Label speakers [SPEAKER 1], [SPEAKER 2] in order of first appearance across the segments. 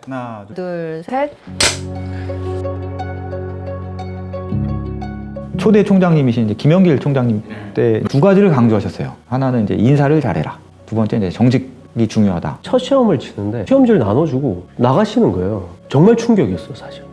[SPEAKER 1] 하나,
[SPEAKER 2] 둘, 셋.
[SPEAKER 1] 초대 총장님이신 이제 김영길 총장님 때 두 가지를 강조하셨어요. 하나는 이제 인사를 잘해라. 두 번째 이제 정직이 중요하다.
[SPEAKER 3] 첫 시험을 치는데 시험지를 나눠주고 나가시는 거예요. 정말 충격이었어요, 사실.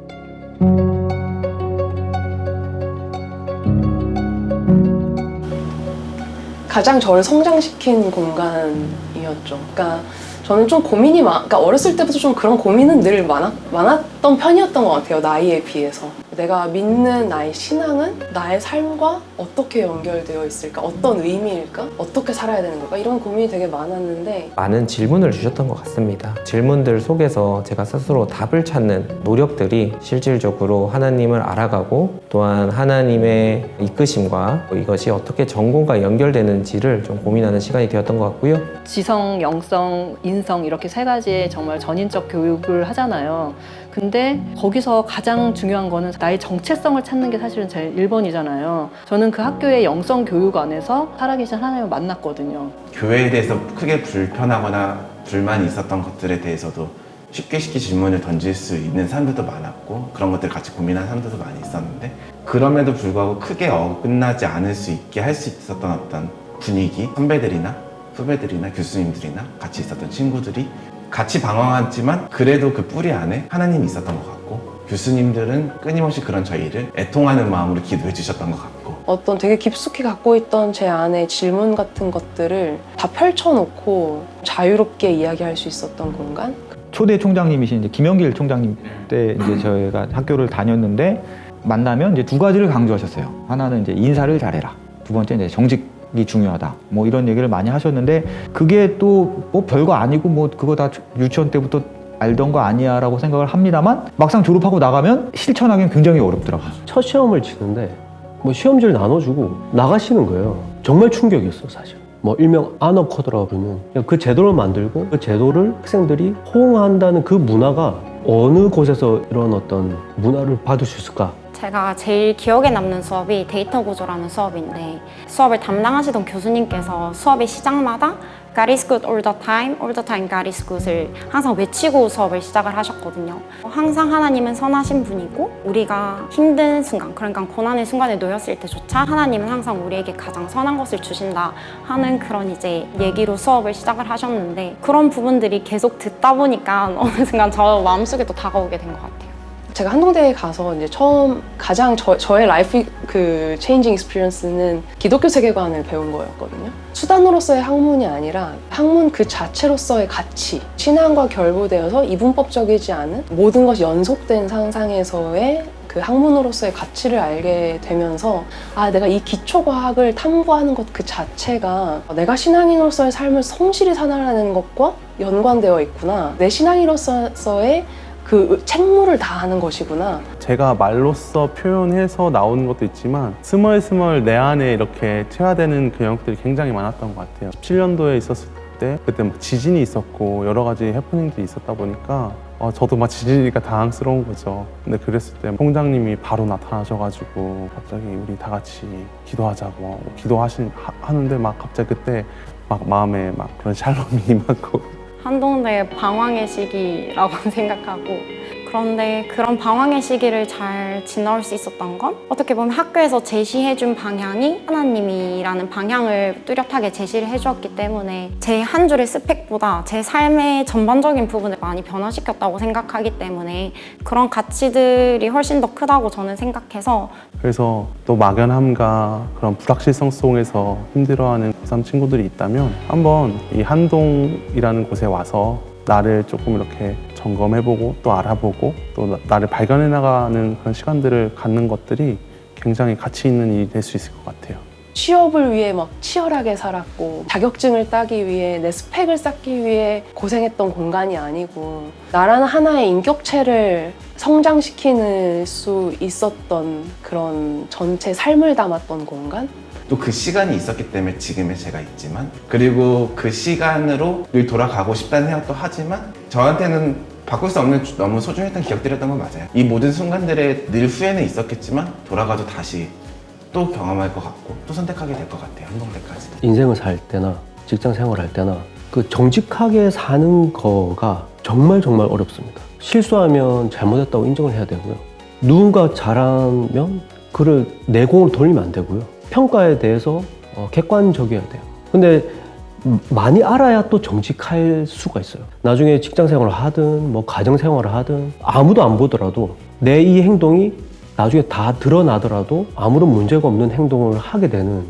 [SPEAKER 4] 가장 저를 성장시킨 공간이었죠. 그러니까 저는 좀 고민이 그러니까 어렸을 때부터 좀 그런 고민은 늘 많았던 편이었던 것 같아요. 나이에 비해서. 내가 믿는 나의 신앙은 나의 삶과 어떻게 연결되어 있을까? 어떤 의미일까? 어떻게 살아야 되는 걸까? 이런 고민이 되게 많았는데
[SPEAKER 5] 많은 질문을 주셨던 것 같습니다. 질문들 속에서 제가 스스로 답을 찾는 노력들이 실질적으로 하나님을 알아가고 또한 하나님의 이끄심과 이것이 어떻게 전공과 연결되는지를 좀 고민하는 시간이 되었던 것 같고요.
[SPEAKER 2] 지성, 영성, 인성 이렇게 세 가지의 정말 전인적 교육을 하잖아요. 근데 거기서 가장 중요한 거는 나의 정체성을 찾는 게 사실은 제일 1번이잖아요. 저는 그 학교의 영성 교육 안에서 살아계신 하나님을 만났거든요.
[SPEAKER 6] 교회에 대해서 크게 불편하거나 불만이 있었던 것들에 대해서도 쉽게 질문을 던질 수 있는 사람들도 많았고 그런 것들 같이 고민하는 사람들도 많이 있었는데 그럼에도 불구하고 크게 어긋나지 않을 수 있게 할 수 있었던 어떤 분위기, 선배들이나 후배들이나 교수님들이나 같이 있었던 친구들이 같이 방황하지만 그래도 그 뿌리 안에 하나님이 있었던 것 같고 교수님들은 끊임없이 그런 저희를 애통하는 마음으로 기도해 주셨던 것 같고
[SPEAKER 4] 어떤 되게 깊숙이 갖고 있던 제 안에 질문 같은 것들을 다 펼쳐놓고 자유롭게 이야기할 수 있었던 공간?
[SPEAKER 1] 초대 총장님이신 이제 김영길 총장님 때 이제 저희가 학교를 다녔는데 만나면 이제 두 가지를 강조하셨어요. 하나는 이제 인사를 잘해라. 두 번째 이제 정직이 중요하다. 뭐 이런 얘기를 많이 하셨는데 그게 또 뭐 별거 아니고 뭐 그거 다 유치원 때부터 알던 거 아니야 라고 생각을 합니다만 막상 졸업하고 나가면 실천하기는 굉장히 어렵더라고요.
[SPEAKER 3] 첫 시험을 치는데 뭐 시험지를 나눠주고 나가시는 거예요. 정말 충격이었어요, 사실. 뭐 일명 안업 코드라고 부르는 그 제도를 만들고 그 제도를 학생들이 호응한다는 그 문화가 어느 곳에서 이런 어떤 문화를 받을 수 있을까?
[SPEAKER 7] 제가 제일 기억에 남는 수업이 데이터 구조라는 수업인데 수업을 담당하시던 교수님께서 수업의 시작마다 God is good all the time God is good을 항상 외치고 수업을 시작을 하셨거든요. 항상 하나님은 선하신 분이고 우리가 힘든 순간, 그러니까 고난의 순간에 놓였을 때조차 하나님은 항상 우리에게 가장 선한 것을 주신다 하는 그런 이제 얘기로 수업을 시작을 하셨는데 그런 부분들이 계속 듣다 보니까 어느 순간 저 마음속에 또 다가오게 된 것 같아요.
[SPEAKER 4] 제가 한동대에 가서 이제 처음 가장 저의 라이프 그 체인징 익스피리언스는 기독교 세계관을 배운 거였거든요. 수단으로서의 학문이 아니라 학문 그 자체로서의 가치, 신앙과 결부되어서 이분법적이지 않은 모든 것이 연속된 상상에서의 그 학문으로서의 가치를 알게 되면서 아, 내가 이 기초과학을 탐구하는 것 그 자체가 내가 신앙인으로서의 삶을 성실히 살아가는 것과 연관되어 있구나. 내 신앙인으로서의 그 책무를 다하는 것이구나.
[SPEAKER 8] 제가 말로써 표현해서 나오는 것도 있지만 스멀스멀 내 안에 이렇게 체화되는 그 영역들이 굉장히 많았던 것 같아요. 17년도에 있었을 때 그때 막 지진이 있었고 여러 가지 해프닝들이 있었다 보니까 저도 막 지진이니까 당황스러운 거죠. 근데 그랬을 때 총장님이 바로 나타나셔가지고 갑자기 우리 다 같이 기도하자고 하는데 막 갑자기 그때 막 마음에 막 그런 샬롬이 임하고
[SPEAKER 7] 한동대의 방황의 시기라고 생각하고 그런데 그런 방황의 시기를 잘 지나올 수 있었던 건 어떻게 보면 학교에서 제시해준 방향이 하나님이라는 방향을 뚜렷하게 제시를 해주었기 때문에 제 한 줄의 스펙보다 제 삶의 전반적인 부분을 많이 변화시켰다고 생각하기 때문에 그런 가치들이 훨씬 더 크다고 저는 생각해서
[SPEAKER 8] 그래서 또 막연함과 그런 불확실성 속에서 힘들어하는 고3 친구들이 있다면 한번 이 한동이라는 곳에 와서 나를 조금 이렇게 점검해보고 또 알아보고 또 나를 발견해 나가는 그런 시간들을 갖는 것들이 굉장히 가치 있는 일이 될 수 있을 것 같아요.
[SPEAKER 4] 취업을 위해 막 치열하게 살았고 자격증을 따기 위해 내 스펙을 쌓기 위해 고생했던 공간이 아니고 나라는 하나의 인격체를 성장시킬 수 있었던 그런 전체 삶을 담았던 공간?
[SPEAKER 6] 또 그 시간이 있었기 때문에 지금의 제가 있지만 그리고 그 시간으로 늘 돌아가고 싶다는 생각도 하지만 저한테는 바꿀 수 없는 너무 소중했던 기억들이었던 건 맞아요. 이 모든 순간들에 늘 후회는 있었겠지만 돌아가도 다시 또 경험할 것 같고 또 선택하게 될 것 같아요. 한동대까지.
[SPEAKER 3] 인생을 살 때나 직장 생활할 때나 그 정직하게 사는 거가 정말 어렵습니다. 실수하면 잘못했다고 인정을 해야 되고요. 누군가 잘하면 그를 내공으로 돌리면 안 되고요. 평가에 대해서 객관적이어야 돼요. 근데 많이 알아야 또 정직할 수가 있어요. 나중에 직장 생활을 하든 뭐 가정 생활을 하든 아무도 안 보더라도 내 이 행동이 나중에 다 드러나더라도 아무런 문제가 없는 행동을 하게 되는,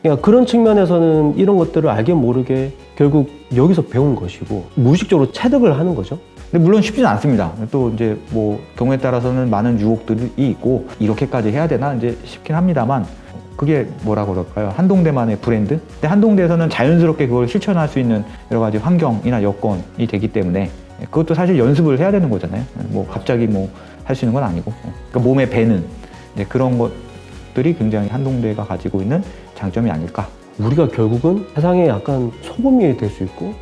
[SPEAKER 3] 그러니까 그런 측면에서는 이런 것들을 알게 모르게 결국 여기서 배운 것이고 무의식적으로 체득을 하는 거죠.
[SPEAKER 1] 근데 물론 쉽지는 않습니다. 또 이제 뭐 경우에 따라서는 많은 유혹들이 있고 이렇게까지 해야 되나 이제 싶긴 합니다만, 그게 뭐라 그럴까요? 한동대만의 브랜드? 근데 한동대에서는 자연스럽게 그걸 실천할 수 있는 여러 가지 환경이나 여건이 되기 때문에 그것도 사실 연습을 해야 되는 거잖아요. 뭐 갑자기 뭐 할 수 있는 건 아니고, 그러니까 몸에 배는 이제 그런 것들이 굉장히 한동대가 가지고 있는 장점이 아닐까.
[SPEAKER 3] 우리가 결국은 세상에 약간 소금이 될 수 있고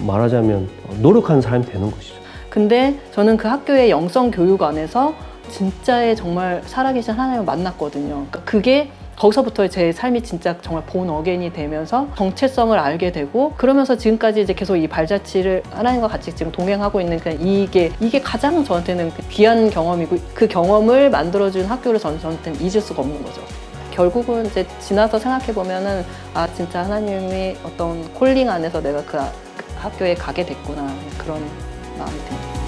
[SPEAKER 3] 말하자면 노력하는 사람이 되는 것이죠.
[SPEAKER 2] 근데 저는 그 학교의 영성 교육 안에서 진짜의 정말 살아계신 하나님을 만났거든요. 그러니까 그게 거기서부터 제 삶이 진짜 정말 본 어게인이 되면서 정체성을 알게 되고, 그러면서 지금까지 이제 계속 이 발자취를 하나님과 같이 지금 동행하고 있는 그냥 이게 가장 저한테는 귀한 경험이고, 그 경험을 만들어준 학교를 저한테는 잊을 수가 없는 거죠. 결국은 이제 지나서 생각해 보면은 아, 진짜 하나님이 어떤 콜링 안에서 내가 그 학교에 가게 됐구나, 그런 마음이 듭니다.